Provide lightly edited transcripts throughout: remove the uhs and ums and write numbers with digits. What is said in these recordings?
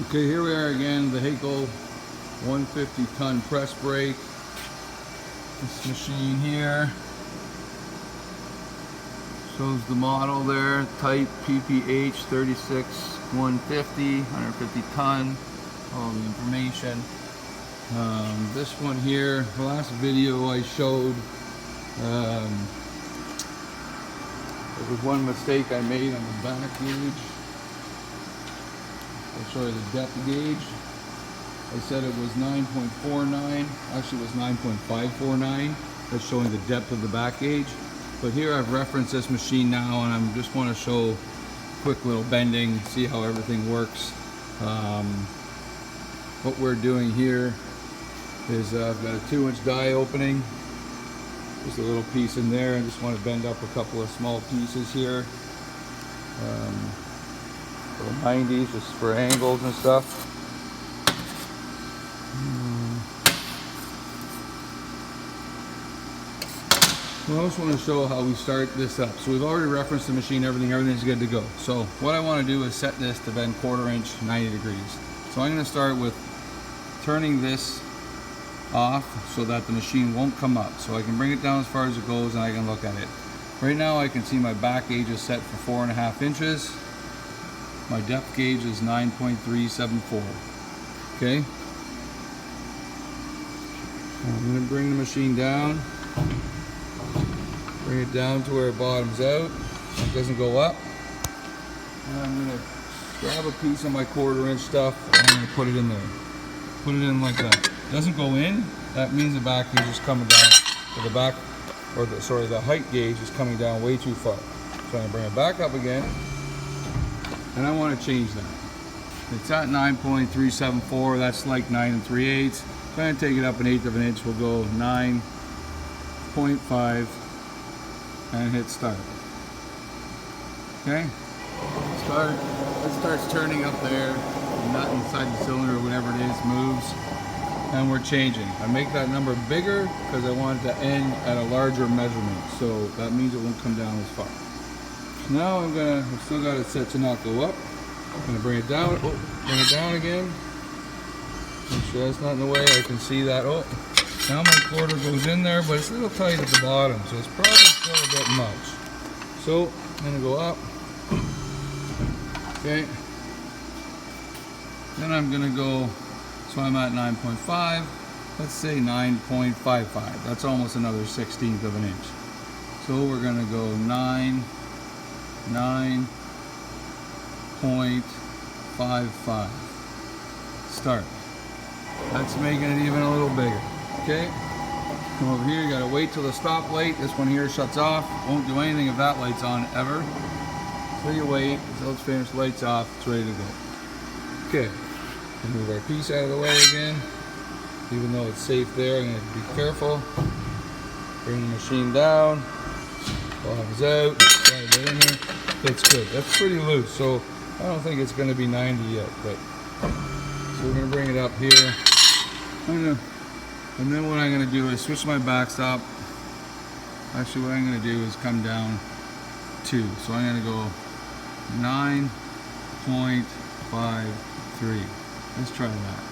Okay, here we are again, the Haco 150-ton press brake. This machine here shows the model there, type PPH 36150, 150 ton, all the information. This one here, the last video I showed, there was one mistake I made on the back gauge. I'll show you the depth gauge. I said it was 9.49, actually it was 9.549. That's showing the depth of the back gauge. But here I've referenced this machine now, and I just want to show quick little bending, see how everything works. What we're doing here is I've got a 2-inch die opening. Just a little piece in there. I just want to bend up a couple of small pieces here. Little 90s just for angles and stuff. Well, I just want to show how we start this up. So we've already referenced the machine, everything's good to go. So what I want to do is set this to bend 1/4 inch, 90 degrees. So I'm going to start with turning this off so that the machine won't come up. So I can bring it down as far as it goes and I can look at it. Right now I can see my back gauge is set for 4.5 inches. My depth gauge is 9.374. Okay. I'm going to bring the machine down. Bring it down to where it bottoms out. It doesn't go up. And I'm going to grab a piece of my 1/4 inch stuff and I'm going to put it in there. Put it in like that. It doesn't go in. That means the back gauge is coming down. So the back, or the height gauge is coming down way too far. So I'm going to bring it back up again. And I want to change that. It's at 9.374. That's like 9 3/8. So I'm going to take it up 1/8 of an inch. We'll go 9.5 and hit start. Okay? Start. It starts turning up there. The nut inside the cylinder or whatever it is moves. And we're changing. I make that number bigger because I want it to end at a larger measurement. So that means it won't come down as far. Now I've still got it set to not go up. I'm gonna bring it down. Oh, bring it down again. Make sure that's not in the way. I can see that. Oh, now my 1/4 goes in there, but it's a little tight at the bottom, so it's probably still a bit much. So I'm gonna go up. Okay. Then I'm gonna go. So I'm at 9.5. Let's say 9.55. That's almost another 1/16 of an inch. So we're gonna go 9.55. Start. That's making it even a little bigger. Okay. Come over here. You gotta wait till the stop light. This one here shuts off. Won't do anything if that light's on ever. So you wait until it's finished. Lights off. It's ready to go. Okay. Move our piece out of the way again. Even though it's safe there, I'm gonna be careful. Bring the machine down. Bottoms out. Slide it in here. It's good. That's pretty loose, so I don't think it's going to be 90 yet. But so we're going to bring it up here. And then what I'm going to do is switch my backstop. Actually, what I'm going to do is come down 2. So I'm going to go 9.53. Let's try that.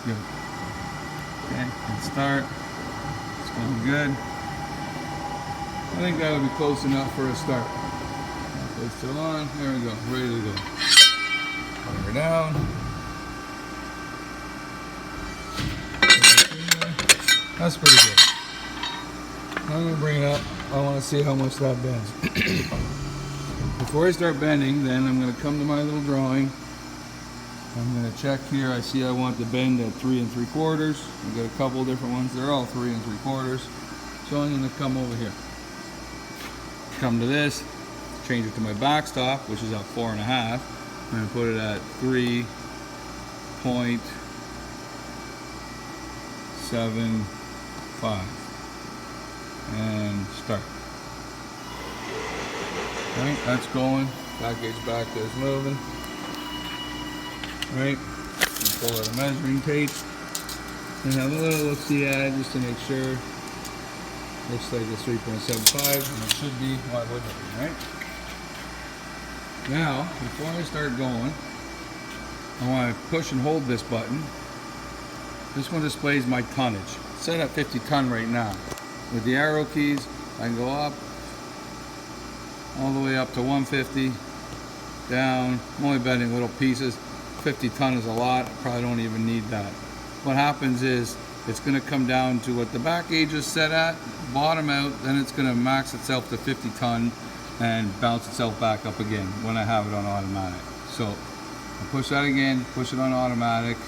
Good. Okay, and start. It's going good. I think that would be close enough for a start. It's still on. There we go. Ready to go. Bring her down. That's pretty good. I'm going to bring it up. I want to see how much that bends. Before I start bending, then I'm going to come to my little drawing. I'm going to check here. I see I want the bend at 3 3/4. I've got a couple different ones. They're all 3 3/4. So I'm going to come over here. Come to this, change it to my backstop, which is at 4.5. I'm going to put it at 3.75 and start. Right, that's going. Back gauge back is moving. Right, pull out a measuring tape and have a little look-see at it just to make sure. Looks like it's 3.75, and it should be. Why wouldn't it be, right? Now, before I start going, I want to push and hold this button. This one displays my tonnage. It's set at 50 ton right now. With the arrow keys, I can go up, all the way up to 150, down. I'm only bending little pieces. 50 ton is a lot. I probably don't even need that. What happens is it's going to come down to what the back gauge is set at, bottom out, then it's going to max itself to 50 ton and bounce itself back up again when I have it on automatic. So I push that again, push it on automatic,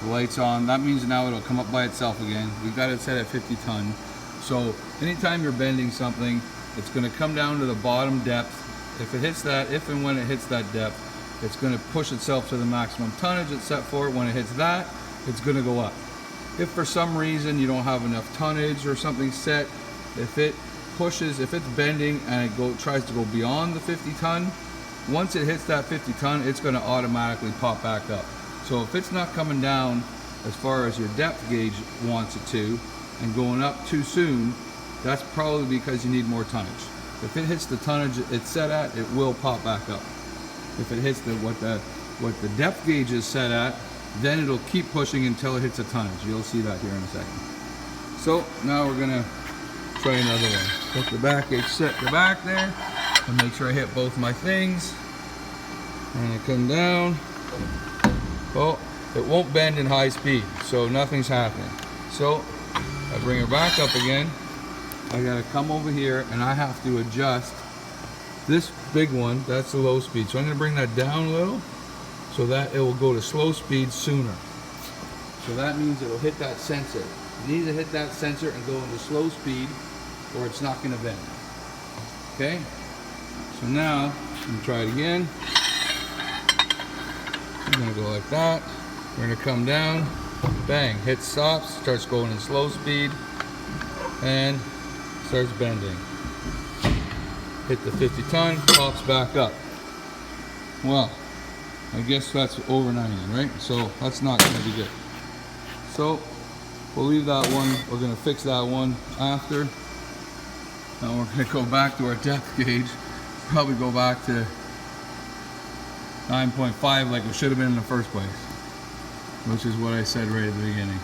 the light's on. That means now it'll come up by itself again. We've got it set at 50 ton. So anytime you're bending something, it's going to come down to the bottom depth. If it hits that, if and when it hits that depth, it's going to push itself to the maximum tonnage it's set for. When it hits that, it's going to go up. If for some reason you don't have enough tonnage or something set, if it pushes, if it's bending and it tries to go beyond the 50 ton, once it hits that 50 ton, it's going to automatically pop back up. So if it's not coming down as far as your depth gauge wants it to and going up too soon, that's probably because you need more tonnage. If it hits the tonnage it's set at, it will pop back up. If it hits what the depth gauge is set at, then it'll keep pushing until it hits a tonnage. You'll see that here in a second. So now we're gonna try another one. Put the back gauge set the back there and make sure I hit both my things. And I come down. Well, it won't bend in high speed, so nothing's happening. So I bring her back up again. I gotta come over here and I have to adjust this big one. That's the low speed. So I'm gonna bring that down a little so that it will go to slow speed sooner. So that means it'll hit that sensor. It needs to hit that sensor and go into slow speed or it's not gonna bend. Okay? So now, I'm gonna try it again. I'm gonna go like that. We're gonna come down, bang, hit stops, starts going in slow speed, and starts bending. Hit the 50 ton, pops back up. Well, I guess that's over 90, right? So that's not gonna be good. So we'll leave that one. We're gonna fix that one after. Now we're gonna go back to our depth gauge. Probably go back to 9.5 like it should have been in the first place, which is what I said right at the beginning.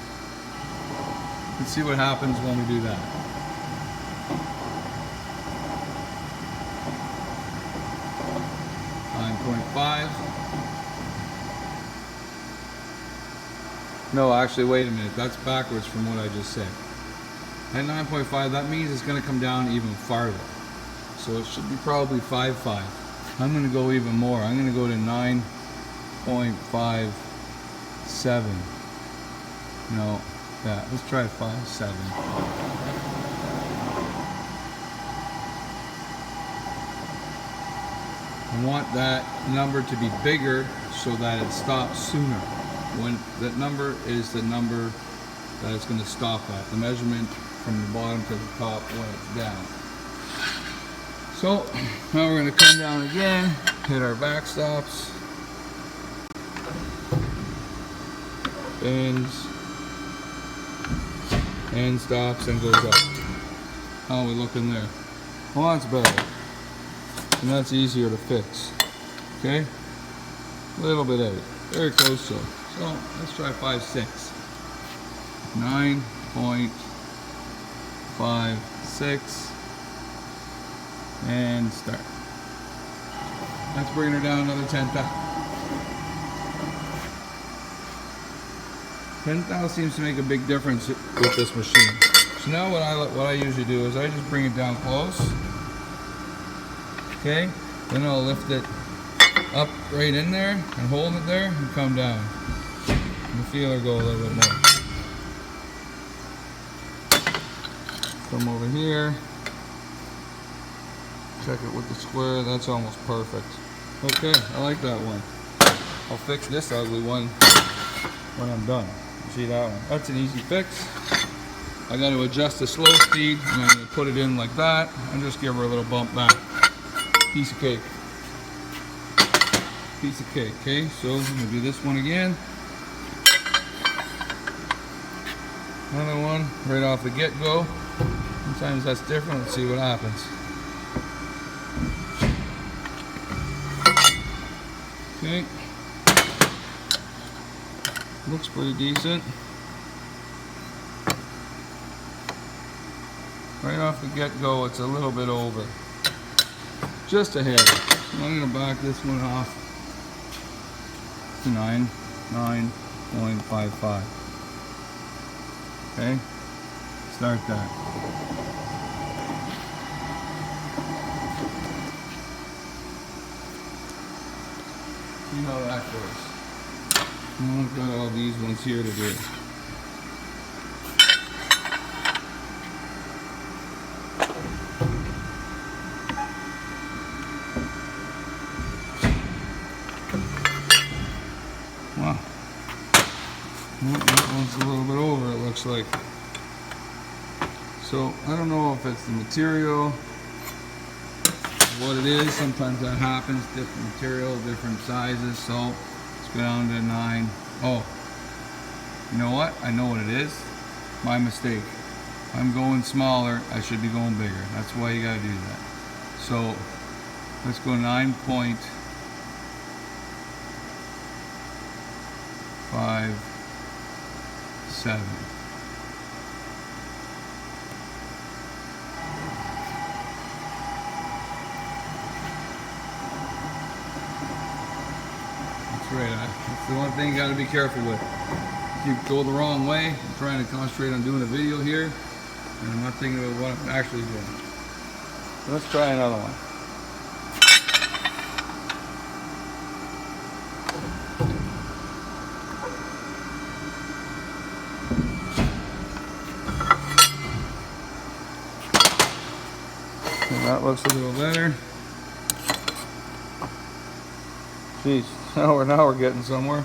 Let's see what happens when we do that. No, actually, wait a minute. That's backwards from what I just said. At 9.5, that means it's going to come down even farther. So it should be probably 5.5. I'm going to go even more. I'm going to go to 9.57. No, yeah, let's try 5.7. I want that number to be bigger so that it stops sooner. When that number is the number that it's going to stop at, the measurement from the bottom to the top when it's down. So now we're going to come down again, hit our back stops, bends, and stops and goes up. How are we looking there? Well, that's better. And that's easier to fix. Okay? A little bit of it. Very close to it. So let's try 5.6. 9.56. And start. That's bringing her down another 10 thou. 10 thou seems to make a big difference with this machine. So now what I usually do is I just bring it down close. Okay, then I'll lift it up right in there and hold it there and come down. And feel her go a little bit more. Come over here. Check it with the square. That's almost perfect. Okay, I like that one. I'll fix this ugly one when I'm done. You see that one? That's an easy fix. I got to adjust the slow speed and I'm going to put it in like that and just give her a little bump back. Piece of cake. Piece of cake. Okay, so I'm going to do this one again. Another one right off the get-go. Sometimes that's different. Let's see what happens. Okay. Looks pretty decent. Right off the get-go, it's a little bit over. Just a hair. I'm going to back this one off to 9.55. Okay, start that. See how that goes. I've got all these ones here to do. Wow. Well, that one's a little bit over, it looks like. So, I don't know if it's the material, what it is. Sometimes that happens, different material, different sizes. So, let's go down to 9. Oh, you know what? I know what it is. My mistake. I'm going smaller, I should be going bigger. That's why you gotta do that. So, let's go 9.57. That's right. That's the one thing you got to be careful with. If you go the wrong way, I'm trying to concentrate on doing a video here, and I'm not thinking about what I'm actually doing. So let's try another one. That looks a little better. Jeez, now we're getting somewhere.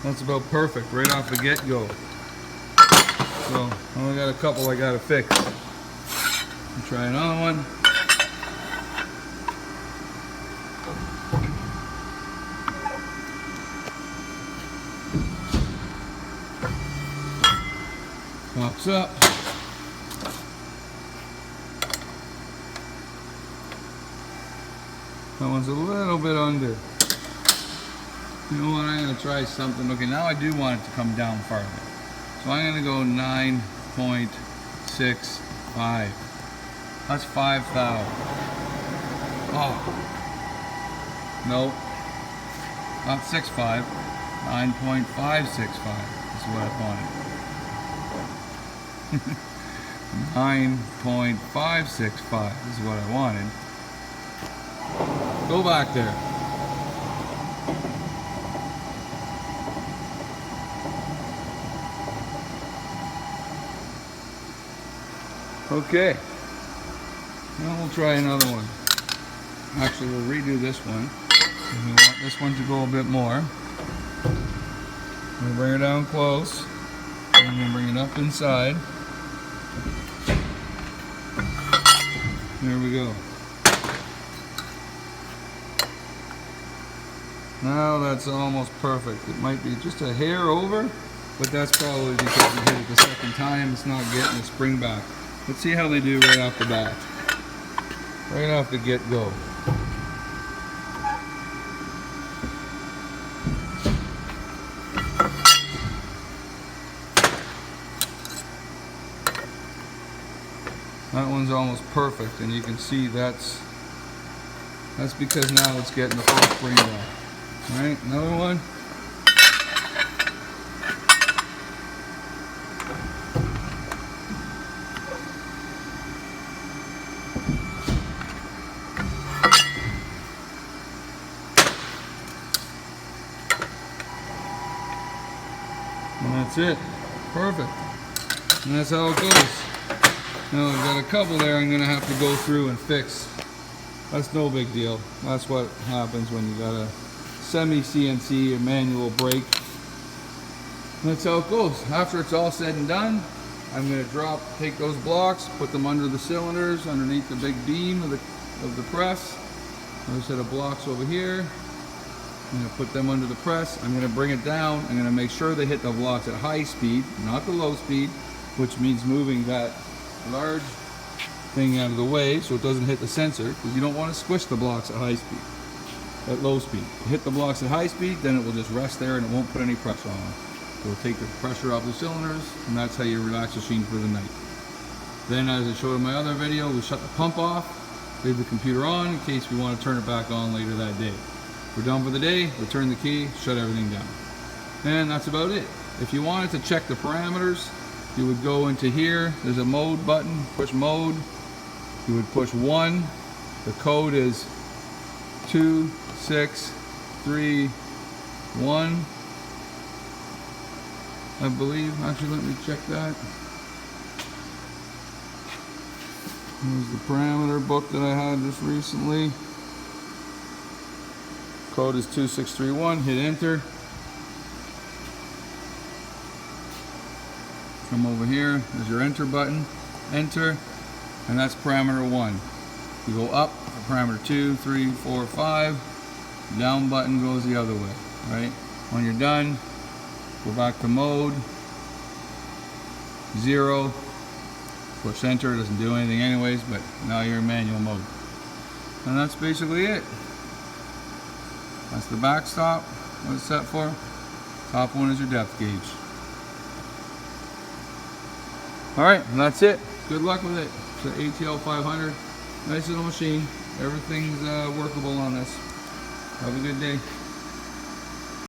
That's about perfect right off the get-go. So I only got a couple I gotta fix. I'll try another one. Pops up. That one's a little bit under. You know what, I'm going to try something. Okay, now I do want it to come down farther. So I'm going to go 9.65. That's 5,000. Oh. No. Not 6.5. 9.565 is what I wanted. 9.565 is what I wanted. Go back there. Okay. Now we'll try another one. Actually, we'll redo this one. We want this one to go a bit more. We'll bring it down close. And we'll bring it up inside. There we go. Now that's almost perfect. It might be just a hair over, but that's probably because we hit it the second time. It's not getting the spring back. Let's see how they do right off the bat. Right off the get-go. That one's almost perfect, and you can see that's because now it's getting the full spring back. Alright, another one. And that's it. Perfect. And that's how it goes. Now I've got a couple there I'm going to have to go through and fix. That's no big deal. That's what happens when you got a semi-CNC or manual brake. That's how it goes. After it's all said and done, I'm going to take those blocks, put them under the cylinders, underneath the big beam of the press. There's a set of blocks over here. I'm going to put them under the press. I'm going to bring it down. I'm going to make sure they hit the blocks at high speed, not the low speed, which means moving that large thing out of the way so it doesn't hit the sensor, because you don't want to squish the blocks at high speed. at low speed. Hit the blocks at high speed, then it will just rest there and it won't put any pressure on them. It will take the pressure off the cylinders, and that's how you relax the machine for the night. Then, as I showed in my other video, we shut the pump off, leave the computer on in case we want to turn it back on later that day. We're done for the day, return the key, shut everything down. And that's about it. If you wanted to check the parameters, you would go into here, there's a mode button, push mode. You would push 1, the code is 2631, I believe. Actually, let me check that. Here's the parameter book that I had just recently. Code is 2631, hit enter. Come over here, there's your enter button, enter, and that's parameter 1. You go up for parameter 2, 3, 4, 5, down button goes the other way, right? When you're done, go back to mode, 0, push enter, it doesn't do anything anyways, but now you're in manual mode. And that's basically it. That's the backstop, what it's set for. Top one is your depth gauge. Alright, and that's it. Good luck with it. It's an ATL 500. Nice little machine. Everything's workable on this. Have a good day.